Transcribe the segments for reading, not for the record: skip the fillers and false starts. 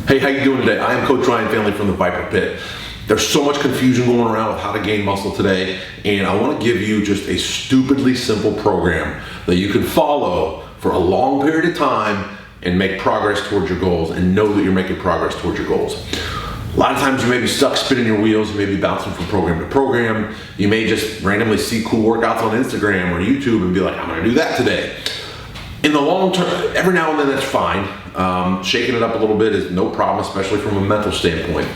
Hey, how you doing today? I am Coach Ryan Finley from the VIPAR Pit. There's so much confusion going around with how to gain muscle today, and I want to give you just a stupidly simple program that you can follow for a long period of time and make progress towards your goals and know that you're making progress towards your goals. A lot of times you may be stuck spinning your wheels, you may be bouncing from program to program, you may just randomly see cool workouts on Instagram or YouTube and be like, I'm going to do that today. In the long term, every now and then that's fine. Shaking it up a little bit is no problem, especially from a mental standpoint.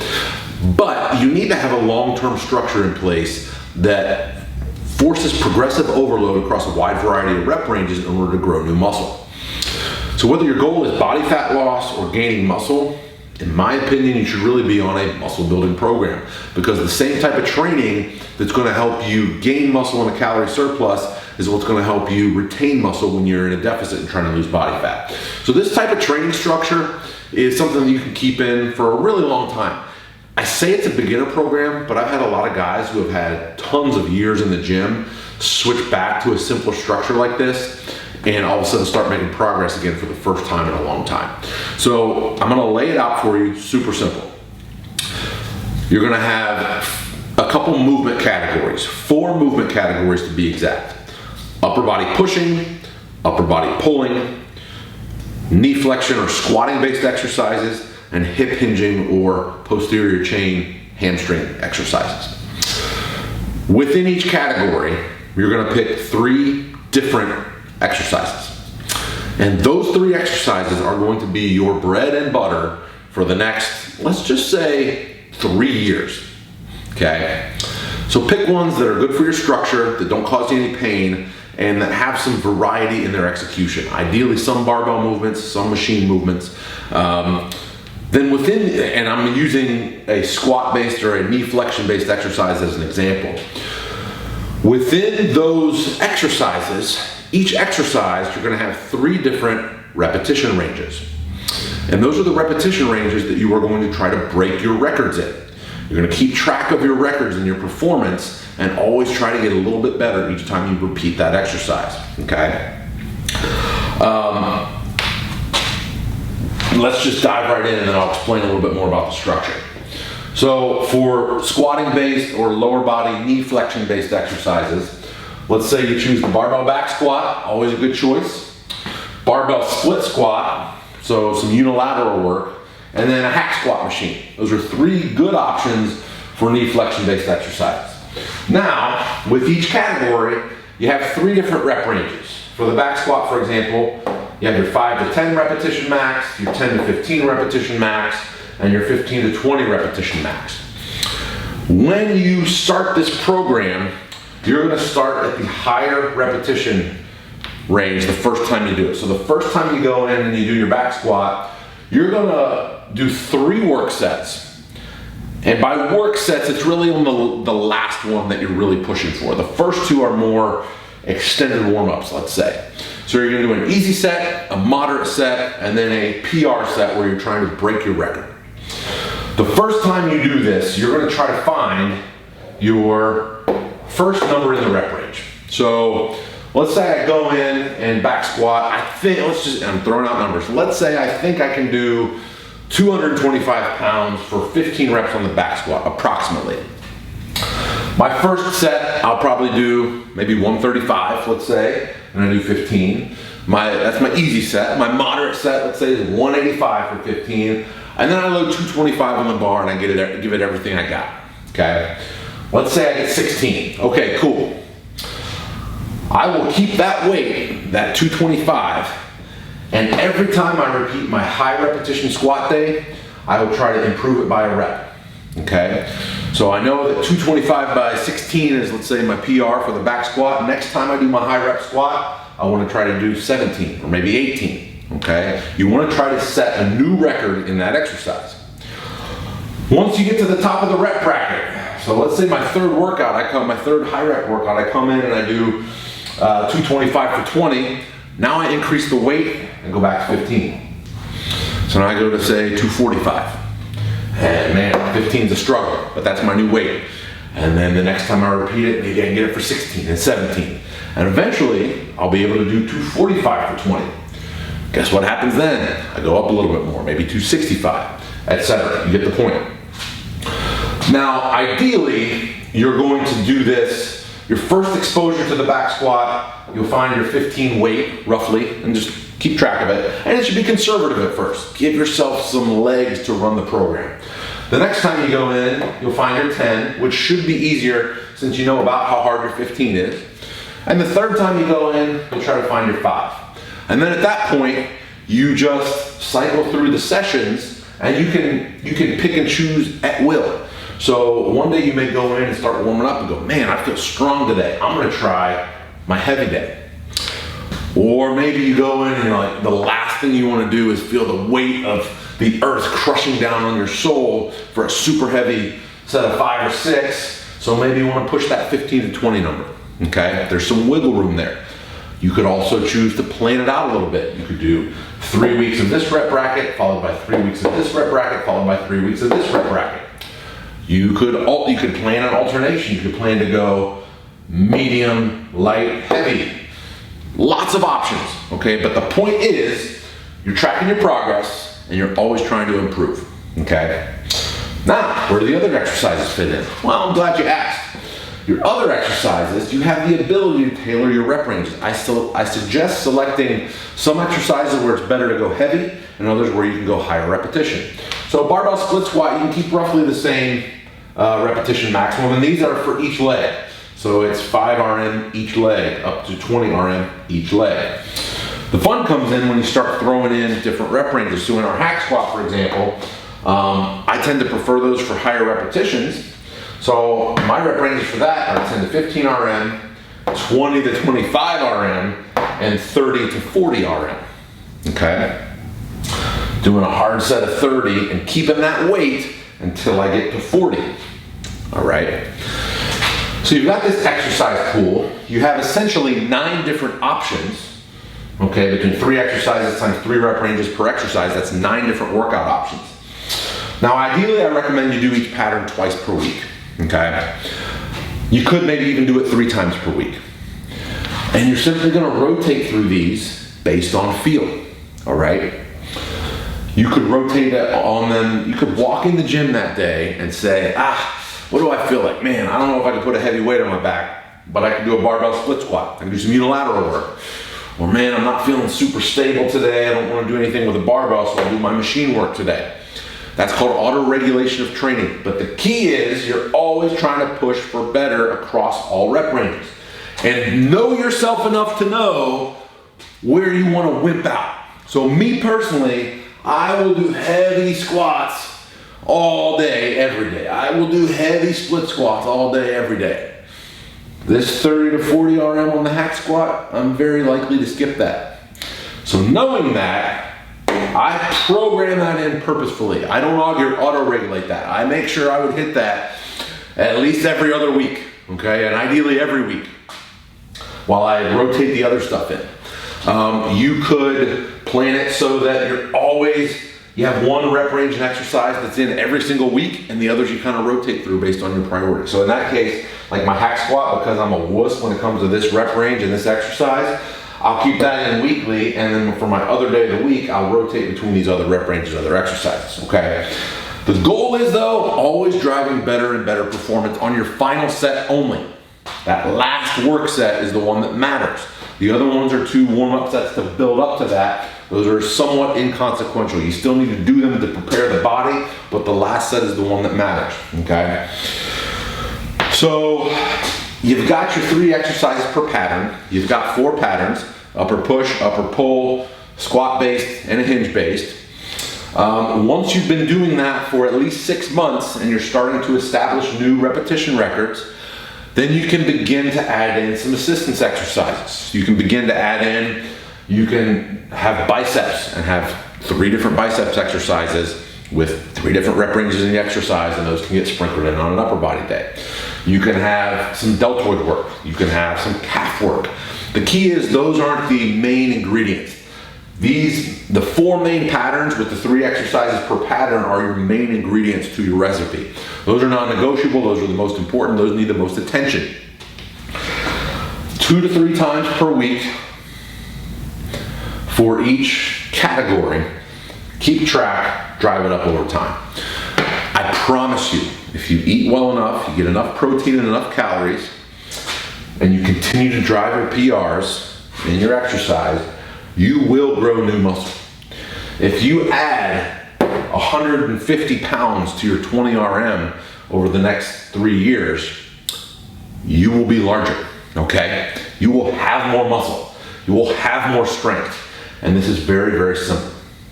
But you need to have a long-term structure in place that forces progressive overload across a wide variety of rep ranges in order to grow new muscle. So whether your goal is body fat loss or gaining muscle, in my opinion, you should really be on a muscle building program, because the same type of training that's going to help you gain muscle in a calorie surplus is what's going to help you retain muscle when you're in a deficit and trying to lose body fat. So this type of training structure is something that you can keep in for a really long time. I say it's a beginner program, but I've had a lot of guys who have had tons of years in the gym switch back to a simpler structure like this and all of a sudden start making progress again for the first time in a long time. So I'm gonna lay it out for you, super simple. You're gonna have a couple movement categories, 4 movement categories to be exact. Upper body pushing, upper body pulling, knee flexion or squatting based exercises, and hip hinging or posterior chain hamstring exercises. Within each category, you're gonna pick 3 different exercises. And those 3 exercises are going to be your bread and butter for the next, let's just say, 3 years, okay? So pick ones that are good for your structure, that don't cause you any pain, and that have some variety in their execution. Ideally some barbell movements, some machine movements. Then within, and I'm using a squat-based or a knee flexion-based exercise as an example. Within those exercises, each exercise, you're gonna have 3 different repetition ranges. And those are the repetition ranges that you are going to try to break your records in. You're gonna keep track of your records and your performance and always try to get a little bit better each time you repeat that exercise, okay? Let's just dive right in and then I'll explain a little bit more about the structure. So for squatting based or lower body knee flexion based exercises, let's say you choose the barbell back squat, always a good choice. Barbell split squat, so some unilateral work, and then a hack squat machine. Those are 3 good options for knee flexion based exercises. Now, with each category, you have 3 different rep ranges. For the back squat, for example, you have your 5 to 10 repetition max, your 10 to 15 repetition max, and your 15 to 20 repetition max. When you start this program, you're gonna start at the higher repetition range the first time you do it. So the first time you go in and you do your back squat, you're gonna do 3 work sets. And by work sets, it's really on the last one that you're really pushing for. The first 2 are more extended warm-ups, let's say. So you're gonna do an easy set, a moderate set, and then a PR set where you're trying to break your record. The first time you do this, you're gonna try to find your first number in the rep range. So let's say I go in and back squat, I'm throwing out numbers. Let's say I think I can do 225 pounds for 15 reps on the back squat, approximately. My first set, I'll probably do maybe 135, let's say, and I do 15. That's my easy set. My moderate set, let's say, is 185 for 15. And then I load 225 on the bar and I give it everything I got, okay? Let's say I get 16. Okay, cool. I will keep that weight, that 225, and every time I repeat my high repetition squat day, I will try to improve it by a rep, okay? So I know that 225 by 16 is, let's say, my PR for the back squat. Next time I do my high rep squat, I want to try to do 17 or maybe 18, okay? You want to try to set a new record in that exercise. Once you get to the top of the rep bracket, so let's say my third high rep workout, I come in and I do 225 for 20. Now I increase the weight and go back to 15. So now I go to say 245. And man, 15 is a struggle, but that's my new weight. And then the next time I repeat it, maybe I can get it for 16 and 17. And eventually, I'll be able to do 245 for 20. Guess what happens then? I go up a little bit more, maybe 265, etc. You get the point. Now, ideally, you're going to do this, your first exposure to the back squat, you'll find your 15 weight, roughly, and just keep track of it. And it should be conservative at first. Give yourself some legs to run the program. The next time you go in, you'll find your 10, which should be easier since you know about how hard your 15 is. And the third time you go in, you'll try to find your 5. And then at that point, you just cycle through the sessions and you can pick and choose at will. So one day you may go in and start warming up and go, man, I feel strong today. I'm gonna try my heavy day. Or maybe you go in and you're like, the last thing you wanna do is feel the weight of the earth crushing down on your soul for a super heavy set of 5 or 6. So maybe you wanna push that 15 to 20 number, okay? There's some wiggle room there. You could also choose to plan it out a little bit. You could do 3 weeks of this rep bracket, followed by 3 weeks of this rep bracket, followed by 3 weeks of this rep bracket. You could plan an alternation. You could plan to go medium, light, heavy. Lots of options, okay? But the point is, you're tracking your progress and you're always trying to improve, okay? Now, where do the other exercises fit in? Well, I'm glad you asked. Your other exercises, you have the ability to tailor your rep ranges. I suggest selecting some exercises where it's better to go heavy and others where you can go higher repetition. So barbell split squat, you can keep roughly the same repetition maximum, and these are for each leg. So it's 5 RM each leg, up to 20 RM each leg. The fun comes in when you start throwing in different rep ranges. So in our hack squat, for example, I tend to prefer those for higher repetitions. So my rep ranges for that are 10 to 15 RM, 20 to 25 RM, and 30 to 40 RM, okay? Doing a hard set of 30 and keeping that weight until I get to 40, all right? So you've got this exercise pool. You have essentially 9 different options, okay? Between 3 exercises times 3 rep ranges per exercise, that's 9 different workout options. Now, ideally, I recommend you do each pattern twice per week. Okay, you could maybe even do it 3 times per week. And you're simply gonna rotate through these based on feel, all right? You could rotate on them, you could walk in the gym that day and say, what do I feel like? Man, I don't know if I can put a heavy weight on my back, but I can do a barbell split squat. I can do some unilateral work. Or man, I'm not feeling super stable today. I don't wanna do anything with a barbell, so I'll do my machine work today. That's called auto-regulation of training. But the key is you're always trying to push for better across all rep ranges. And know yourself enough to know where you want to wimp out. So me personally, I will do heavy squats all day, every day. I will do heavy split squats all day, every day. This 30 to 40 RM on the hack squat, I'm very likely to skip that. So knowing that, I program that in purposefully. I don't auto-regulate that. I make sure I would hit that at least every other week, okay? And ideally every week while I rotate the other stuff in. You could plan it so that you have one rep range and exercise that's in every single week, and the others you kind of rotate through based on your priority. So in that case, like my hack squat, because I'm a wuss when it comes to this rep range and this exercise, I'll keep that in weekly, and then for my other day of the week, I'll rotate between these other rep ranges and other exercises, okay? The goal is, though, always driving better and better performance on your final set only. That last work set is the one that matters. The other ones are 2 warm-up sets to build up to that. Those are somewhat inconsequential. You still need to do them to prepare the body, but the last set is the one that matters, okay? So, you've got your 3 exercises per pattern. You've got 4 patterns: upper push, upper pull, squat based, and a hinge based. Once you've been doing that for at least 6 months and you're starting to establish new repetition records, then you can begin to add in some assistance exercises. You can begin to add in, you can have biceps and have 3 different biceps exercises with 3 different rep ranges in the exercise, and those can get sprinkled in on an upper body day. You can have some deltoid work. You can have some calf work. The key is those aren't the main ingredients. The 4 main patterns with the 3 exercises per pattern are your main ingredients to your recipe. Those are non-negotiable. Those are the most important. Those need the most attention. 2 to 3 times per week for each category, keep track, drive it up over time. I promise you, if you eat well enough, you get enough protein and enough calories, and you continue to drive your PRs in your exercise, you will grow new muscle. If you add 150 pounds to your 20 RM over the next 3 years, you will be larger, okay? You will have more muscle. You will have more strength. And this is very, very simple,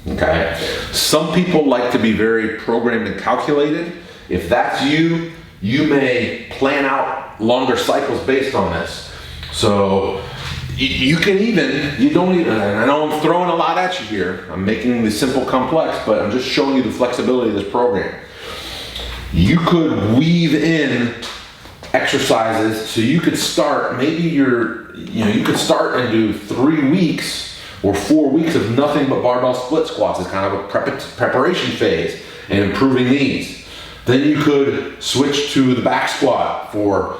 okay? Some people like to be very programmed and calculated. If that's you, you may plan out longer cycles based on this. So you can even, you don't even, and I know I'm throwing a lot at you here. I'm making the simple complex, but I'm just showing you the flexibility of this program. You could weave in exercises, so you could start, maybe you could start and do 3 weeks or 4 weeks of nothing but barbell split squats as kind of a preparation phase and improving these. Then you could switch to the back squat for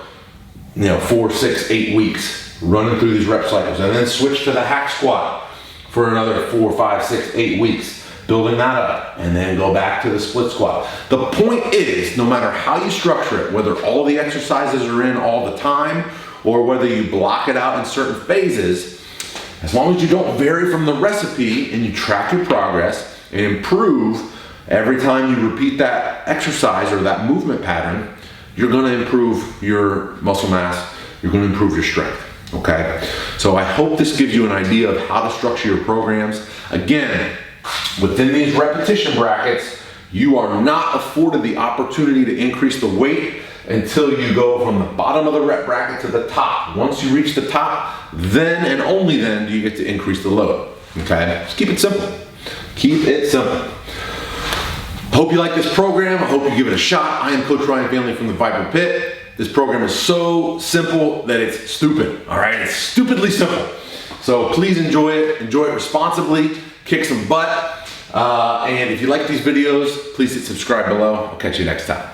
4, 6, 8 weeks, running through these rep cycles, and then switch to the hack squat for another 4, 5, 6, 8 weeks, building that up, and then go back to the split squat. The point is, no matter how you structure it, whether all the exercises are in all the time, or whether you block it out in certain phases, as long as you don't vary from the recipe and you track your progress and improve every time you repeat that exercise or that movement pattern, you're gonna improve your muscle mass, you're gonna improve your strength. Okay, so I hope this gives you an idea of how to structure your programs. Again, within these repetition brackets, you are not afforded the opportunity to increase the weight until you go from the bottom of the rep bracket to the top. Once you reach the top, then and only then do you get to increase the load. Okay, just keep it simple. Keep it simple. Hope you like this program. I hope you give it a shot. I am Coach Ryan Finley from the VIPAR Pit. This program is so simple that it's stupid, all right? It's stupidly simple. So please enjoy it responsibly, kick some butt. And if you like these videos, please hit subscribe below. I'll catch you next time.